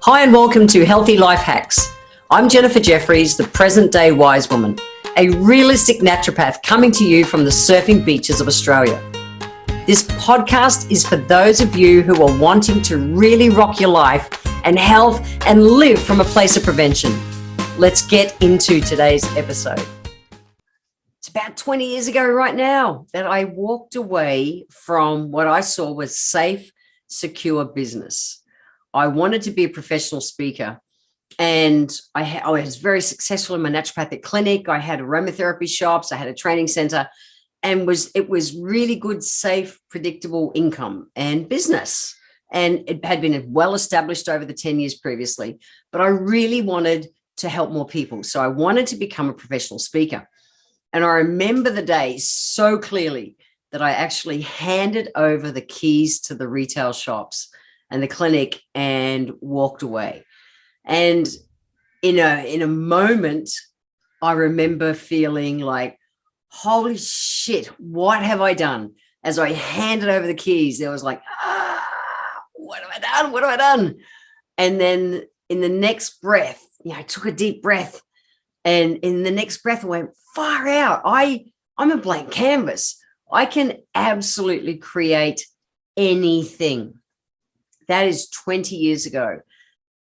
Hi and welcome to Healthy Life Hacks. I'm Jefferies, the present day wise woman, a realistic naturopath coming to you from the surfing beaches of Australia. This podcast is for those of you who are wanting to really rock your life and health and live from a place of prevention. Let's get into today's episode. It's about 20 years ago right now that I walked away from what I saw was safe, secure business. I wanted to be a professional speaker, and I was very successful in my naturopathic clinic. I had aromatherapy shops. I had a training center, and it was really good, safe, predictable income and business. And it had been well established over the 10 years previously, but I really wanted to help more people. So I wanted to become a professional speaker. And I remember the day so clearly that I actually handed over the keys to the retail shops and the clinic and walked away. And in a moment, I remember feeling like, holy shit, what have I done? As I handed over the keys, there was like, what have I done? What have I done? And then in the next breath, I took a deep breath. And in the next breath, I went, far out. I'm a blank canvas. I can absolutely create anything. That is 20 years ago.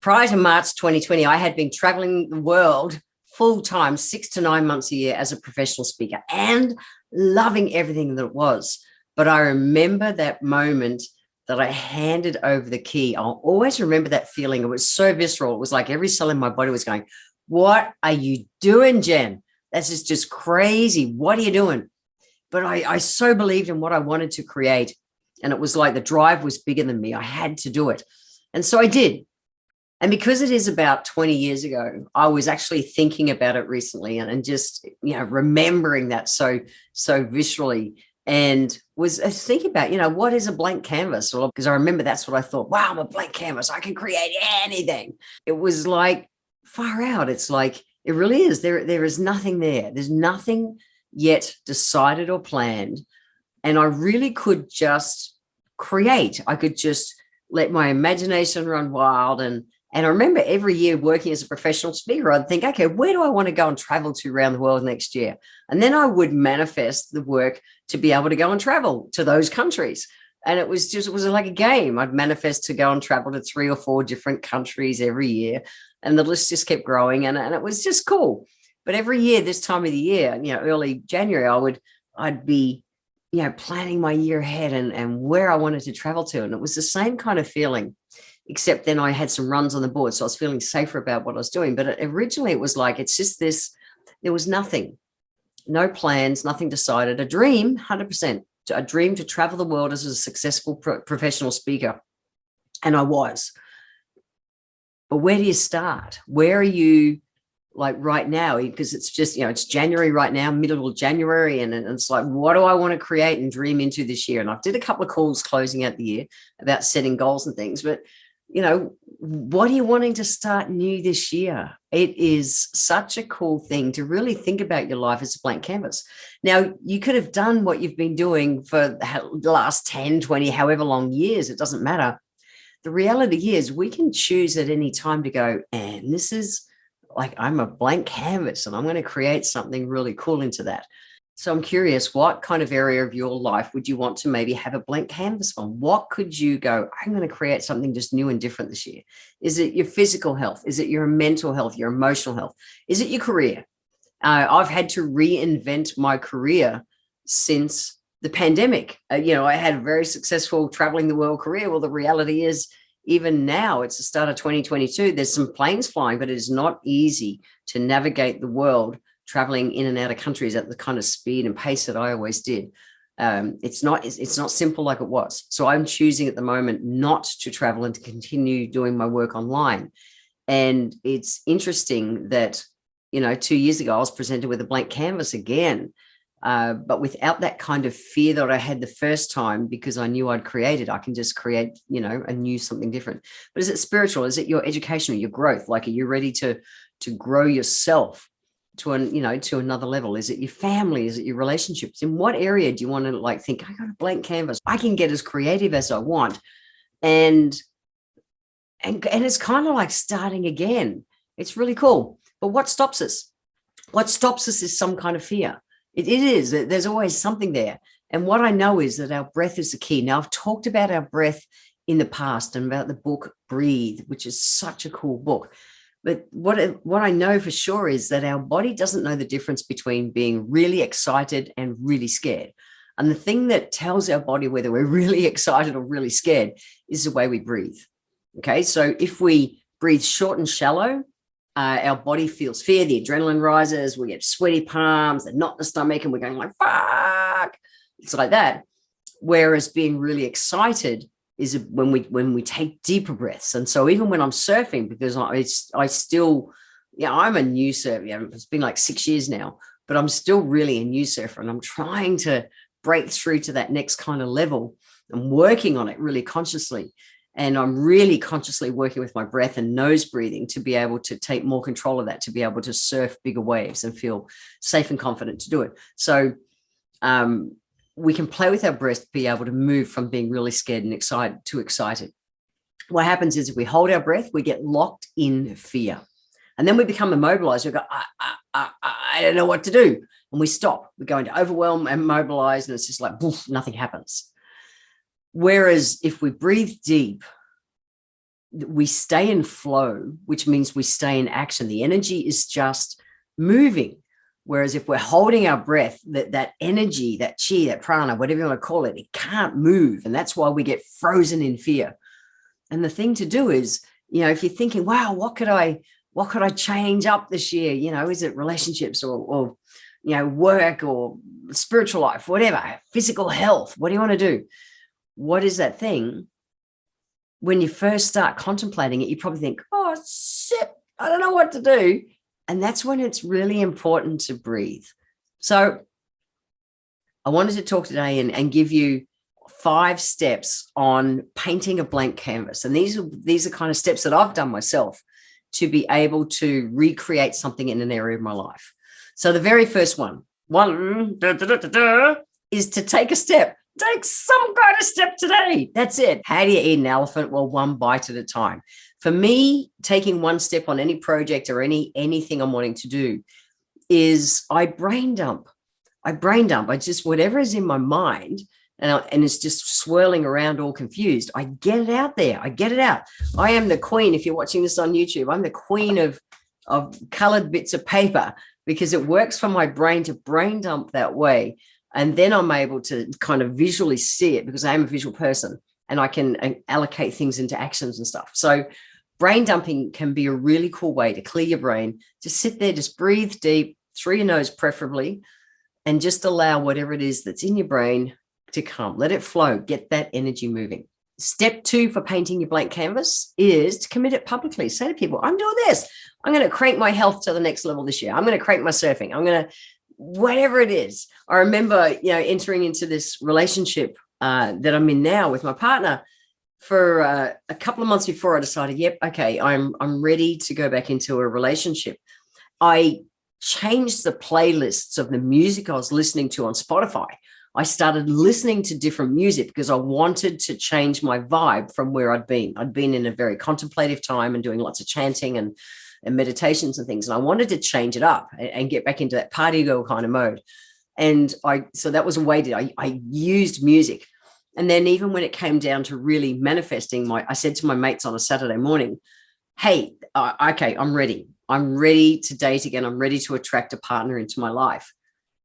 Prior to March 2020, I had been traveling the world full time, 6 to 9 months a year as a professional speaker and loving everything that it was. But I remember that moment that I handed over the key. I'll always remember that feeling. It was so visceral. It was like every cell in my body was going, what are you doing, Jen? This is just crazy. What are you doing? But I so believed in what I wanted to create. And it was like the drive was bigger than me. I had to do it. And so I did. And because it is about 20 years ago, I was actually thinking about it recently and just, remembering that so viscerally, and was thinking about, what is a blank canvas? Well, because I remember that's what I thought. Wow, I'm a blank canvas. I can create anything. It was like far out. It's like, it really is. There is nothing there. There's nothing yet decided or planned. And I really could just create. I could just let my imagination run wild. And I remember every year working as a professional speaker, I'd think, okay, where do I want to go and travel to around the world next year? And then I would manifest the work to be able to go and travel to those countries. And it was like a game. I'd manifest to go and travel to 3 or 4 different countries every year. And the list just kept growing. And it was just cool. But every year, this time of the year, early January, I'd be planning my year ahead and where I wanted to travel to. And it was the same kind of feeling, except then I had some runs on the board. So I was feeling safer about what I was doing. But originally it was like, it's just this, there was nothing, no plans, nothing decided, a dream, 100%, a dream to travel the world as a successful professional speaker. And I was. But where do you start? Where are you? Like right now, because it's just, it's January right now, middle of January. And it's like, what do I want to create and dream into this year? And I did a couple of calls closing out the year about setting goals and things. But, what are you wanting to start new this year? It is such a cool thing to really think about your life as a blank canvas. Now, you could have done what you've been doing for the last 10, 20, however long years. It doesn't matter. The reality is we can choose at any time to go, and this is, like, I'm a blank canvas and I'm going to create something really cool into that. So I'm curious, what kind of area of your life would you want to maybe have a blank canvas on? What could you go, I'm going to create something just new and different this year? Is it your physical health? Is it your mental health, your emotional health? Is it your career? I've had to reinvent my career since the pandemic. I had a very successful traveling the world career. Well, the reality is, even now, it's the start of 2022. There's some planes flying, but it is not easy to navigate the world traveling in and out of countries at the kind of speed and pace that I always did. It's not simple like it was. So I'm choosing at the moment not to travel and to continue doing my work online. And it's interesting that, 2 years ago, I was presented with a blank canvas again. But without that kind of fear that I had the first time, because I knew I'd created, I can just create, a new something different. But is it spiritual? Is it your education or your growth? Like, are you ready to grow yourself to another level? Is it your family? Is it your relationships? In what area do you want to think, I got a blank canvas, I can get as creative as I want? And And it's kind of like starting again. It's really cool. But what stops us? What stops us is some kind of fear. It is. There's always something there. And what I know is that our breath is the key. Now, I've talked about our breath in the past and about the book Breathe, which is such a cool book. But what I know for sure is that our body doesn't know the difference between being really excited and really scared. And the thing that tells our body whether we're really excited or really scared is the way we breathe. Okay, so if we breathe short and shallow, our body feels fear, the adrenaline rises, we get sweaty palms, a knot in the stomach, and we're going like, fuck. It's like that. Whereas being really excited is when we take deeper breaths. And so even when I'm surfing, because I still, I'm a new surfer. It's been like 6 years now, but I'm still really a new surfer, and I'm trying to break through to that next kind of level. I'm working on it really consciously. And I'm really consciously working with my breath and nose breathing to be able to take more control of that, to be able to surf bigger waves and feel safe and confident to do it. So we can play with our breath, be able to move from being really scared and excited to excited. What happens is if we hold our breath, we get locked in fear. And then we become immobilized. We go, I don't know what to do. And we stop. We go into overwhelm and immobilize, and it's just like, poof, nothing happens. Whereas if we breathe deep, we stay in flow, which means we stay in action. The energy is just moving. Whereas if we're holding our breath, that energy, that chi, that prana, whatever you want to call it, it can't move. And that's why we get frozen in fear. And the thing to do is, if you're thinking, wow, what could I change up this year? Is it relationships or work or spiritual life, whatever, physical health? What do you want to do? What is that thing? When you first start contemplating it, you probably think, oh, shit, I don't know what to do. And that's when it's really important to breathe. So I wanted to talk today and give you 5 steps on painting a blank canvas. And these are kind of steps that I've done myself to be able to recreate something in an area of my life. So the very first one is to take a step. Take some kind of step today. That's it. How do you eat an elephant? Well, one bite at a time. For me, taking one step on any project or anything I'm wanting to do is I brain dump. I just, whatever is in my mind, and it's just swirling around all confused, I get it out there. I get it out. I am the queen. If you're watching this on YouTube, I'm the queen of colored bits of paper, because it works for my brain to brain dump that way. And then I'm able to kind of visually see it, because I am a visual person, and I can allocate things into actions and stuff. So brain dumping can be a really cool way to clear your brain. Just sit there, just breathe deep through your nose, preferably, and just allow whatever it is that's in your brain to come. Let it flow. Get that energy moving. Step 2 for painting your blank canvas is to commit it publicly. Say to people, I'm doing this. I'm going to crank my health to the next level this year. I'm going to crank my surfing. I'm going to whatever it is. I remember, entering into this relationship that I'm in now with my partner for a couple of months before I decided, yep, okay, I'm ready to go back into a relationship. I changed the playlists of the music I was listening to on Spotify. I started listening to different music because I wanted to change my vibe from where I'd been. I'd been in a very contemplative time and doing lots of chanting and meditations and things. And I wanted to change it up and get back into that party girl kind of mode. And so that was a way that I used music. And then even when it came down to really manifesting, I said to my mates on a Saturday morning, hey, okay, I'm ready. I'm ready to date again. I'm ready to attract a partner into my life.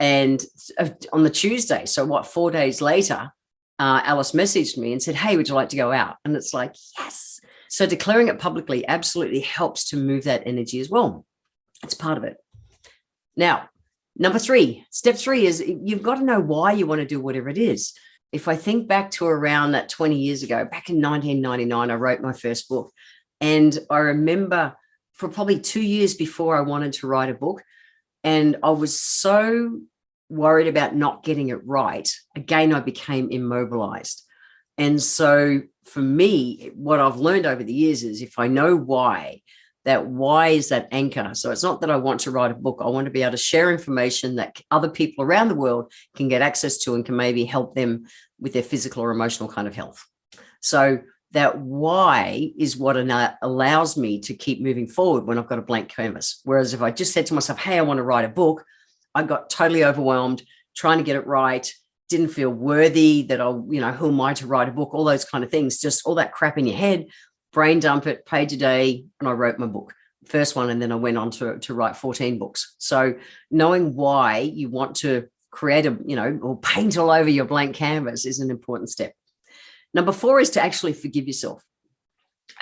And on the Tuesday, so 4 days later, Alice messaged me and said, hey, would you like to go out? And it's like, yes. So declaring it publicly absolutely helps to move that energy as well. It's part of it. Now, step 3 is you've got to know why you want to do whatever it is. If I think back to around that 20 years ago, back in 1999, I wrote my first book. And I remember for probably 2 years before I wanted to write a book, and I was so worried about not getting it right. Again, I became immobilized. And so for me, what I've learned over the years is if I know why, that why is that anchor. So it's not that I want to write a book. I want to be able to share information that other people around the world can get access to and can maybe help them with their physical or emotional kind of health. So that why is what allows me to keep moving forward when I've got a blank canvas. Whereas if I just said to myself, hey, I want to write a book, I got totally overwhelmed trying to get it right, didn't feel worthy that who am I to write a book, all those kind of things, just all that crap in your head, brain dump it, page a day, and I wrote my book, first one, and then I went on to write 14 books. So knowing why you want to create or paint all over your blank canvas is an important step. Number 4 is to actually forgive yourself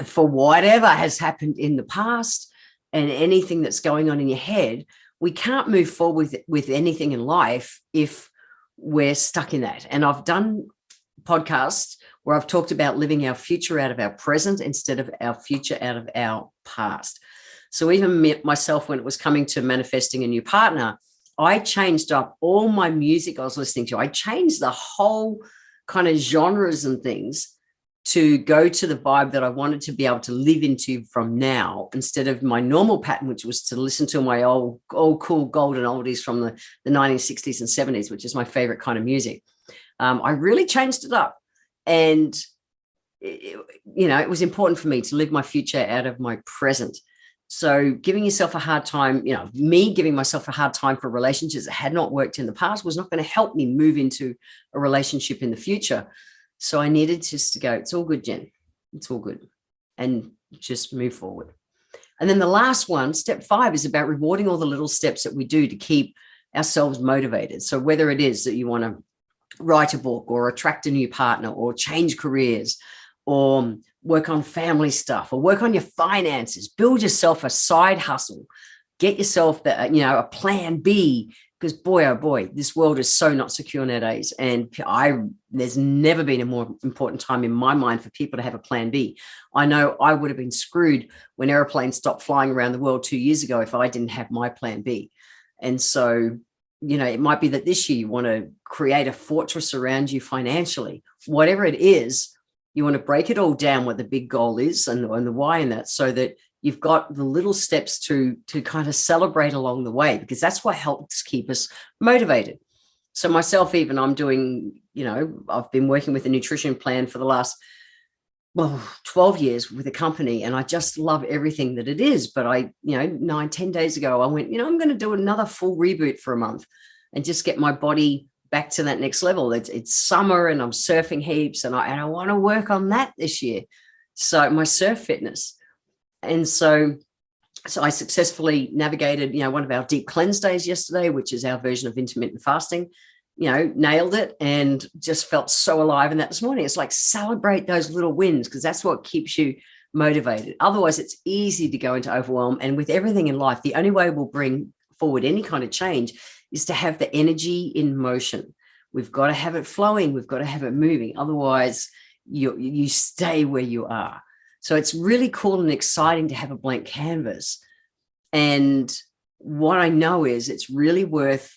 for whatever has happened in the past and anything that's going on in your head. We can't move forward with anything in life if we're stuck in that. And I've done podcasts where I've talked about living our future out of our present instead of our future out of our past. So even myself, when it was coming to manifesting a new partner, I changed up all my music I was listening to. I changed the whole kind of genres and things to go to the vibe that I wanted to be able to live into from now, instead of my normal pattern, which was to listen to my old cool golden oldies from the 1960s and 70s, which is my favorite kind of music. I really changed it up. And, it was important for me to live my future out of my present. So giving yourself a hard time, me giving myself a hard time for relationships that had not worked in the past was not going to help me move into a relationship in the future. So I needed just to go, it's all good, Jen. It's all good. And just move forward. And then the last one, step 5, is about rewarding all the little steps that we do to keep ourselves motivated. So whether it is that you want to write a book or attract a new partner or change careers or work on family stuff or work on your finances, build yourself a side hustle, get yourself a plan B, because boy, oh boy, this world is so not secure nowadays. And there's never been a more important time in my mind for people to have a plan B. I know I would have been screwed when airplanes stopped flying around the world 2 years ago if I didn't have my plan B. And so, it might be that this year you want to create a fortress around you financially, whatever it is. You want to break it all down, what the big goal is and the why in that, so that you've got the little steps to kind of celebrate along the way, because that's what helps keep us motivated. So myself, even I'm doing, I've been working with a nutrition plan for the last 12 years with a company, and I just love everything that it is. But 9-10 days ago, I went, I'm going to do another full reboot for a month and just get my body back to that next level. It's summer and I'm surfing heaps, and I want to work on that this year. So my surf fitness. And so I successfully navigated, one of our deep cleanse days yesterday, which is our version of intermittent fasting, nailed it and just felt so alive in that this morning. It's like, celebrate those little wins, because that's what keeps you motivated. Otherwise, it's easy to go into overwhelm. And with everything in life, the only way we'll bring forward any kind of change is to have the energy in motion. We've got to have it flowing. We've got to have it moving. Otherwise, you stay where you are. So it's really cool and exciting to have a blank canvas. And what I know is it's really worth,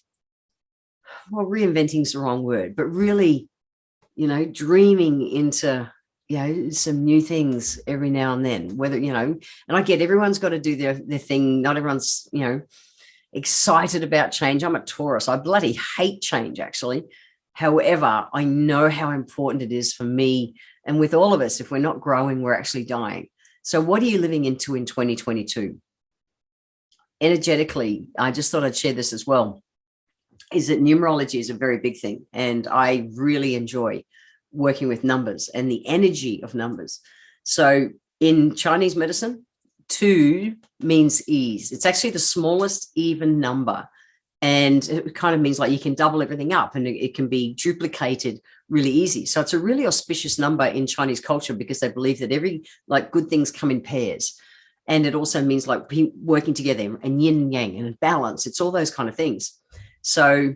reinventing is the wrong word, but really, dreaming into, some new things every now and then, whether, and I get everyone's got to do their thing. Not everyone's, excited about change. I'm a Taurus. I bloody hate change, actually. However, I know how important it is for me and with all of us. If we're not growing, we're actually dying. So what are you living into in 2022? Energetically, I just thought I'd share this as well, is that numerology is a very big thing. And I really enjoy working with numbers and the energy of numbers. So in Chinese medicine, 2 means ease. It's actually the smallest even number. And it kind of means like you can double everything up and it can be duplicated really easy. So it's a really auspicious number in Chinese culture, because they believe that good things come in pairs. And it also means like working together and yin and yang and balance. It's all those kind of things. So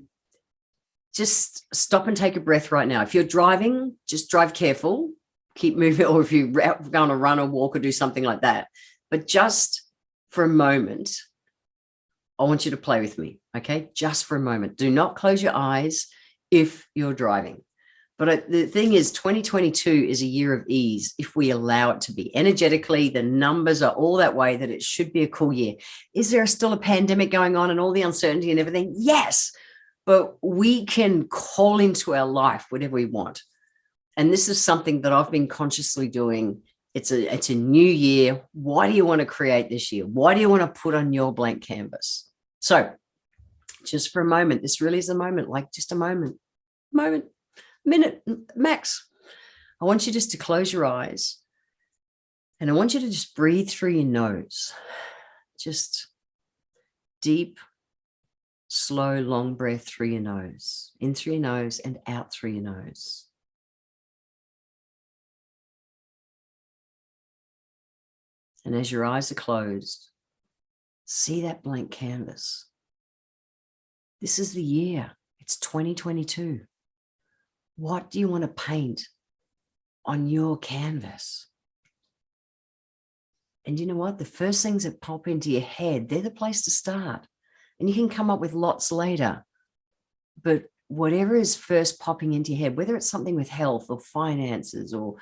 just stop and take a breath right now. If you're driving, just drive careful, keep moving. Or if you're going on a run or walk or do something like that, but just for a moment, I want you to play with me, okay? Just for a moment. Do not close your eyes if you're driving. But the thing is, 2022 is a year of ease if we allow it to be. Energetically, the numbers are all that way that it should be a cool year. Is there still a pandemic going on and all the uncertainty and everything? Yes, but we can call into our life whatever we want. And this is something that I've been consciously doing. It's a new year. Why do you want to create this year? Why do you want to put on your blank canvas? So just for a moment, this really is a moment, like just a moment, minute max. I want you just to close your eyes, and I want you to just breathe through your nose. Just deep, slow, long breath through your nose, in through your nose and out through your nose. And as your eyes are closed, see that blank canvas. This is the year. It's 2022. What do you want to paint on your canvas? And you know what? The first things that pop into your head, they're the place to start. And you can come up with lots later. But whatever is first popping into your head, whether it's something with health or finances or,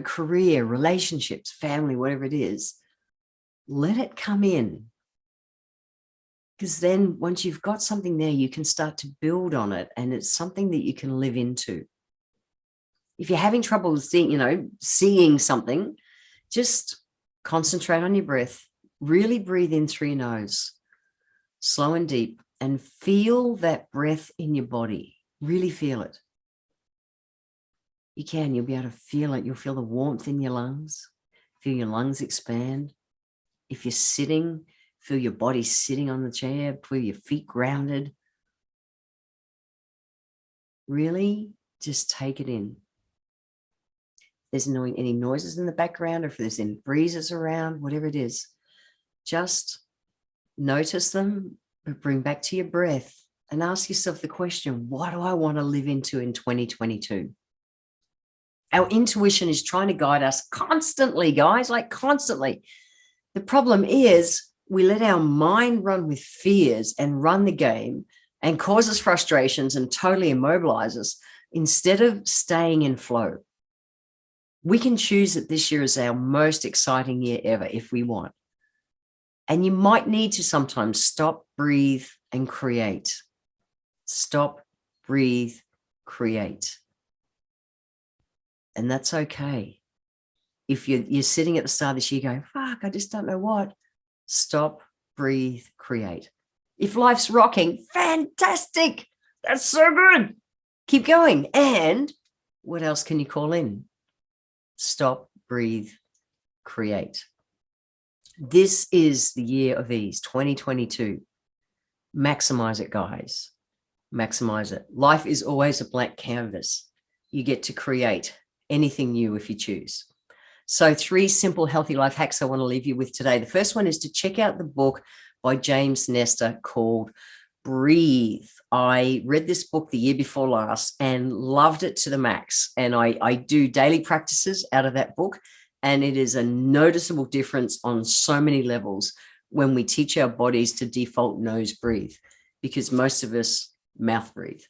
career, relationships, family, whatever it is, let it come in. Because then once you've got something there, you can start to build on it, and it's something that you can live into. If you're having trouble seeing something, just concentrate on your breath. Really breathe in through your nose, slow and deep, and feel that breath in your body. Really feel it. You'll be able to feel it. You'll feel the warmth in your lungs. Feel your lungs expand. If you're sitting, feel your body sitting on the chair. Feel your feet grounded. Really just take it in. There's no any noises in the background, or if there's any breezes around, whatever it is, just notice them, but bring back to your breath and ask yourself the question, what do I want to live into in 2022? Our intuition is trying to guide us constantly, guys, like constantly. The problem is we let our mind run with fears and run the game and cause us frustrations and totally immobilize us instead of staying in flow. We can choose that this year is our most exciting year ever if we want. And you might need to sometimes stop, breathe, and create. Stop, breathe, create. And that's okay. If you're sitting at the start of this year going, fuck, I just don't know what. Stop, breathe, create. If life's rocking, fantastic. That's so good. Keep going. And what else can you call in? Stop, breathe, create. This is the year of ease, 2022. Maximize it, guys. Maximize it. Life is always a blank canvas. You get to create anything new if you choose. So 3 simple healthy life hacks I want to leave you with today. The first one is to check out the book by James Nestor called Breathe. I read this book the year before last and loved it to the max. And I do daily practices out of that book. And it is a noticeable difference on so many levels when we teach our bodies to default nose breathe, because most of us mouth breathe.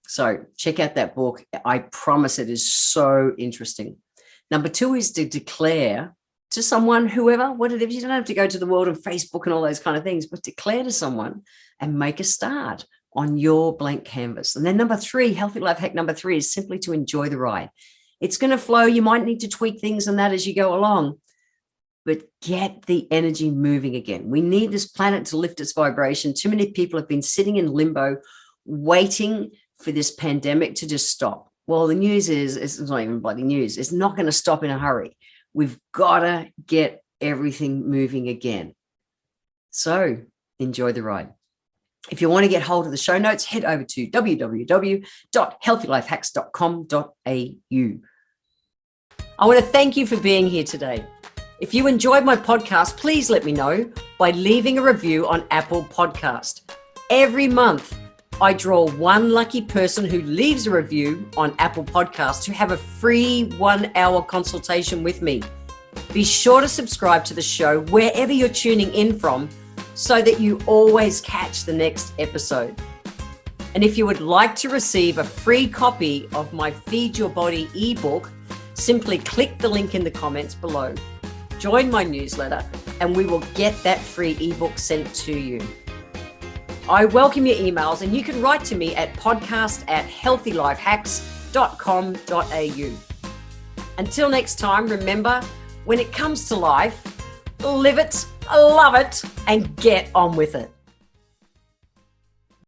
So check out that book. I promise it is so interesting. Number 2 is to declare to someone, whoever, whatever. You don't have to go to the world of Facebook and all those kind of things, but declare to someone and make a start on your blank canvas. And then number 3, healthy life hack number 3 is simply to enjoy the ride. It's going to flow. You might need to tweak things and that as you go along, but get the energy moving again. We need this planet to lift its vibration. Too many people have been sitting in limbo, waiting for this pandemic to just stop. Well, the news is, it's not even bloody news. It's not going to stop in a hurry. We've got to get everything moving again. So enjoy the ride. If you want to get hold of the show notes, head over to www.healthylifehacks.com.au. I want to thank you for being here today. If you enjoyed my podcast, please let me know by leaving a review on Apple Podcast. Every month, I draw one lucky person who leaves a review on Apple Podcasts to have a free 1-hour consultation with me. Be sure to subscribe to the show wherever you're tuning in from so that you always catch the next episode. And if you would like to receive a free copy of my Feed Your Body ebook, simply click the link in the comments below. Join my newsletter and we will get that free ebook sent to you. I welcome your emails, and you can write to me at podcast@healthylifehacks.com.au. life.com.au. Until next time, remember, when it comes to life, live it, love it, and get on with it.